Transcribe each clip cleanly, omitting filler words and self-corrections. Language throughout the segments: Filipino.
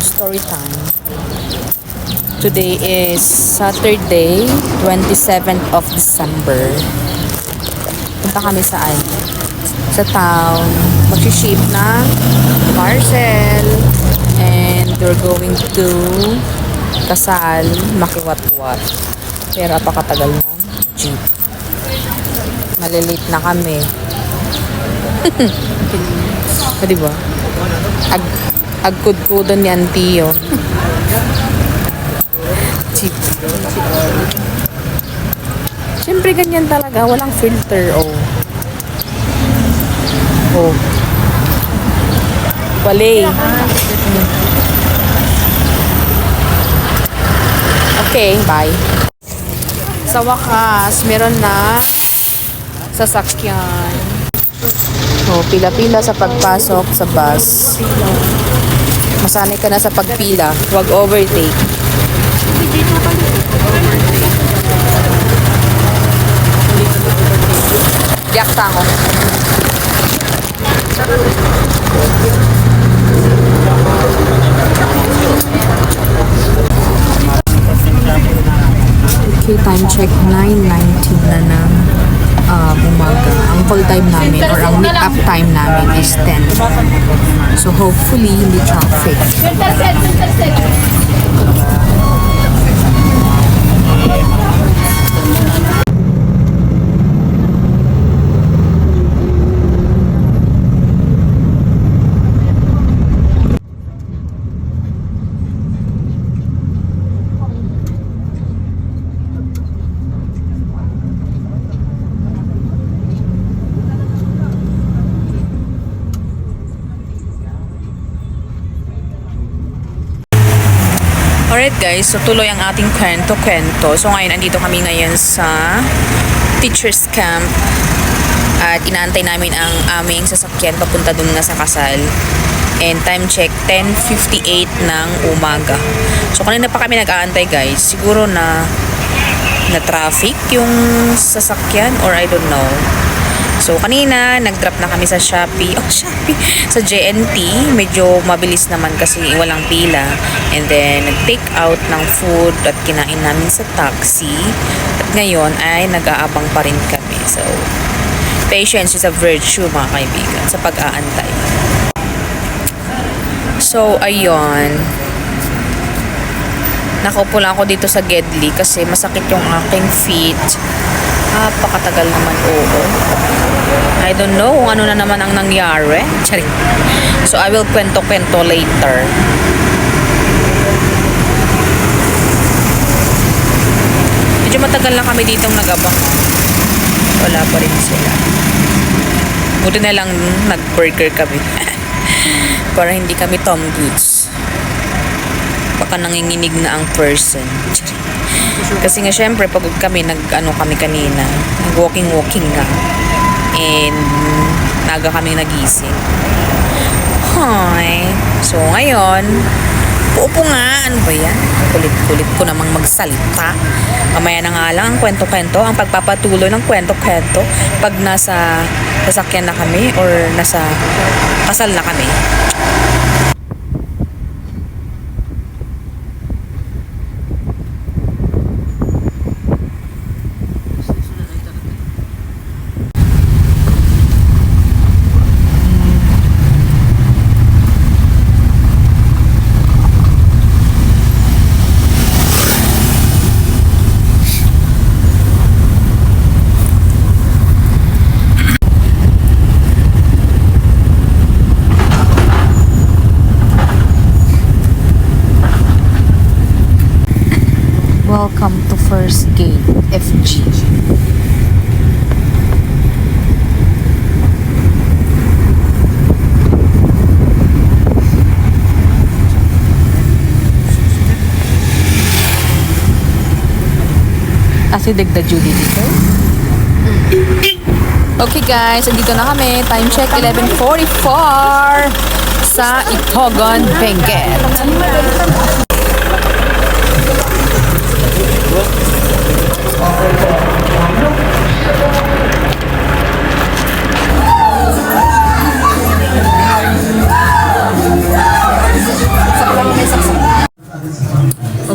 story time. Today is Saturday, 27th of December. Punta kami saan? Sa town. Mag-ship na parcel. And we're going to Kasal, Makiwatwat. Pero apakatagal ng jeep. Malilate na kami. Diba? Agkudkudan yan, Tiyo. Cheap. Siyempre ganyan talaga. Walang filter, oh. Oh. Walay. Okay, bye. Sa wakas, meron na sasakyan. Oh, pila-pila sa pagpasok sa bus. Masanay ka na sa pagpila. Huwag overtake. Diyak tango. Okay, time check 9:19 na ng umaga. Ang full time namin or ang meet-up time namin is 10. So hopefully hindi traffic. Alright guys, so tuloy ang ating kwento-kwento. So ngayon, andito kami ngayon sa teacher's camp at inaantay namin ang aming sasakyan papunta dun nga sa kasal. And time check, 10:58 ng umaga. So kanina pa kami nag-aantay guys. Siguro na traffic yung sasakyan or I don't know. So, kanina, nag-drop na kami sa Shopee. Sa JNT. Medyo mabilis naman kasi walang pila. And then, nag-take out ng food at kinain namin sa taxi. At ngayon ay nag-aabang pa rin kami. So, patience is a virtue mga kaibigan sa pag-aantay. So, ayun. Nakaupo lang ako dito sa Gedli kasi masakit yung aking feet. Pakatagal naman, oo. I don't know kung ano na naman ang nangyari. Charing. So, I will kwento-kwento later. Medyo matagal na kami ditong nag-abang. Wala pa rin sila. Buti na lang nag-burger kami. Para hindi kami Tom Goods. Baka nanginginig na ang person. Kasi nga syempre pagod kami, nag-ano kami kanina, nag-walking nga. And naga kami nagising. Hi. So ngayon, uupo nga. Ano ba yan? Kulit-kulit ko namang magsalita. Mamaya na nga lang ang kwento-kwento, ang pagpapatuloy ng kwento-kwento pag nasa sasakyan na kami or nasa kasal na kami. Welcome to first gate, FG. Asidig the Judy dito. Okay guys, andito na kami. Time check 11:44 sa Itogon, Benguet.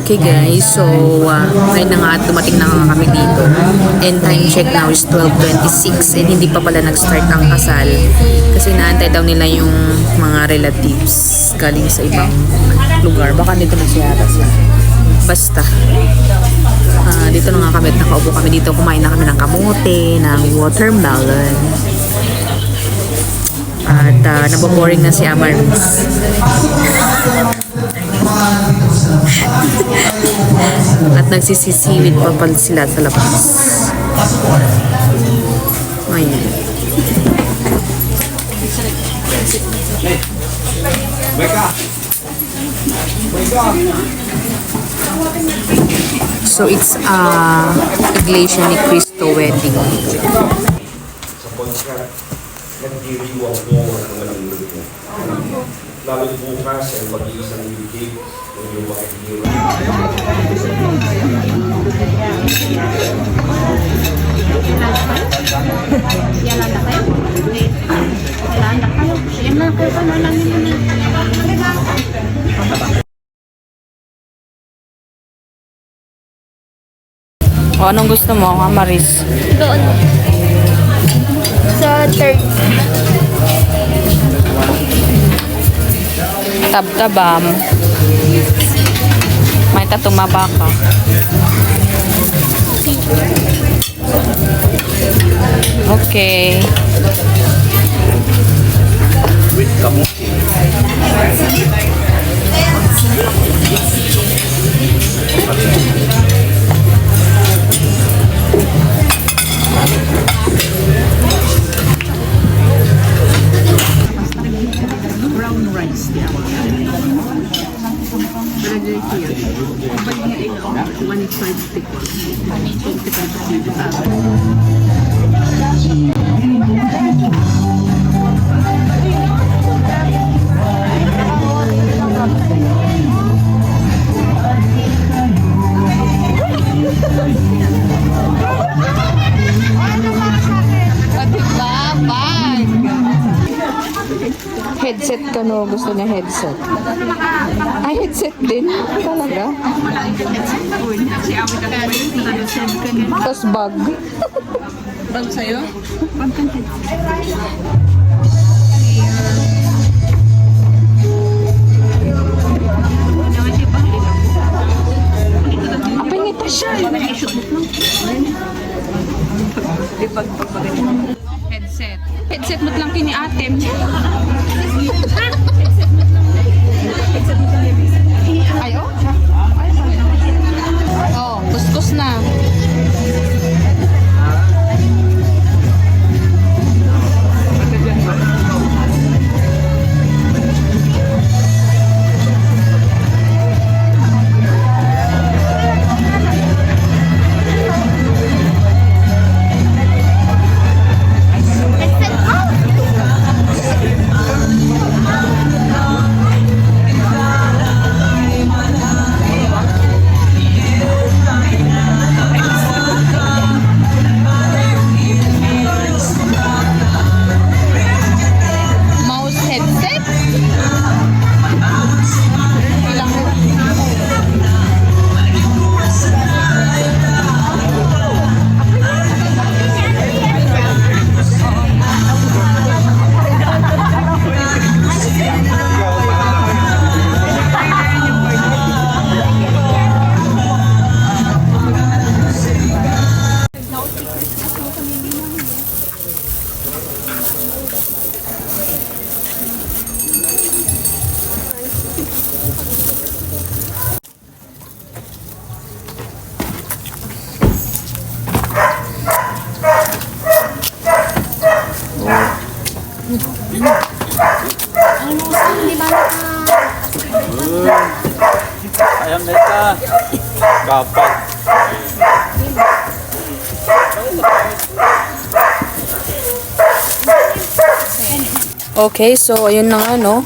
Okay guys, so ngayon na nga at dumating na nga kami dito. And time check now is 12:26 and hindi pa pala nag-start ang kasal. Kasi naantay daw nila yung mga relatives galing sa ibang lugar. Baka dito na siya. Basta. Dito na nga kami at nakaupo kami dito. Kumain na kami ng kamote, ng watermelon. At naboboring na si Amaris. At nagsisisiwid pa pala sila sa labas. Ayan. So it's Iglesia ni Cristo wedding. Sa contract, nagdiriwang po ang walang luto. Lalo't bukas ay mag-iisang litig ng iyong mga hihirap. O, anong gusto mo, Amaris? Doon. Sa third. Tab-tabam. May tatumaba ka. Okay. With kamuti. Headset ka no? Gusto niya headset. Ay, headset din? Talaga? Tapos bag. Bag sa'yo? Apay pa siya. Headset. Headset mo't lang kini atem. Ay, oh. Oh, kuskus na. Ayam neta. Kapan? Okay, so ayun na nga no.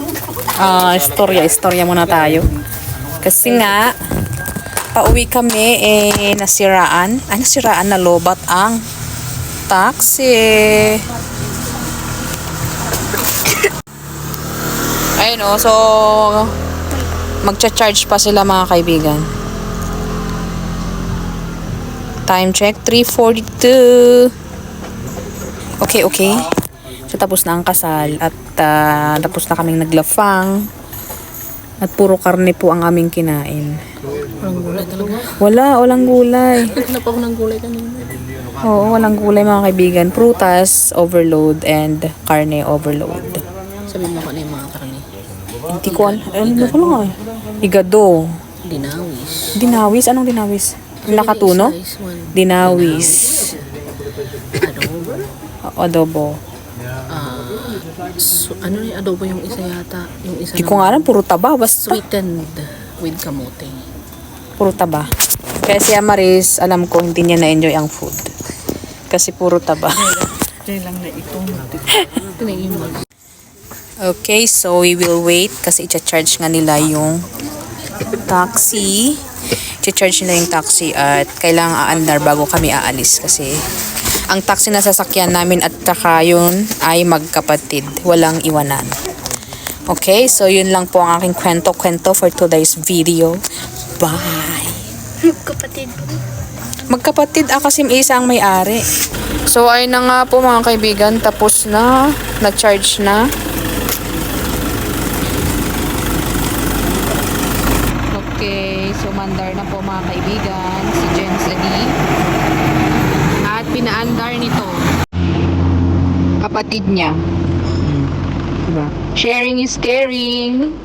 Istorya muna tayo. Kasi nga pauwi kami nasiraan na lobat ang taxi. Ayun no, so magcha-charge pa sila mga kaibigan. Time check, 3:42. Okay, okay. So, tapos na ang kasal at tapos na kaming naglafang. At puro karne po ang aming kinain. Walang gulay talaga. Walang gulay. Naghanap ako ng gulay kanina. Oo, walang gulay mga kaibigan. Prutas, overload, and karne, overload. Sabihin mo ko na yung mga karne. Hindi ko ano ko lang eh. Igado. Dinawis. Dinawis? Anong dinawis? Nakatuno? Size one. Dinawis. Adobo. Adobo. Ano yung adobo yung isa yata? Yung isa Hindi ko nga alam, puro taba. Basta sweetened with kamote. puro taba. Kaya si Amaris, alam ko hindi niya na-enjoy ang food. Kasi puro taba. Okay, so we will wait kasi i-charge nga nila yung taxi. I-charge nila yung taxi at kailangan aandar bago kami aalis kasi ang taxi na sasakyan namin at saka yun ay magkapatid. Walang iwanan. Okay, so yun lang po ang aking kwento-kwento for today's video. Bye! Magkapatid kasi isa ang may-ari. So ay na nga po mga kaibigan, tapos na, na-charge na. Okay, so mandar na po mga kaibigan, si Jens Lee. At pinaandar nito. Kapatid niya. Diba? Sharing is caring.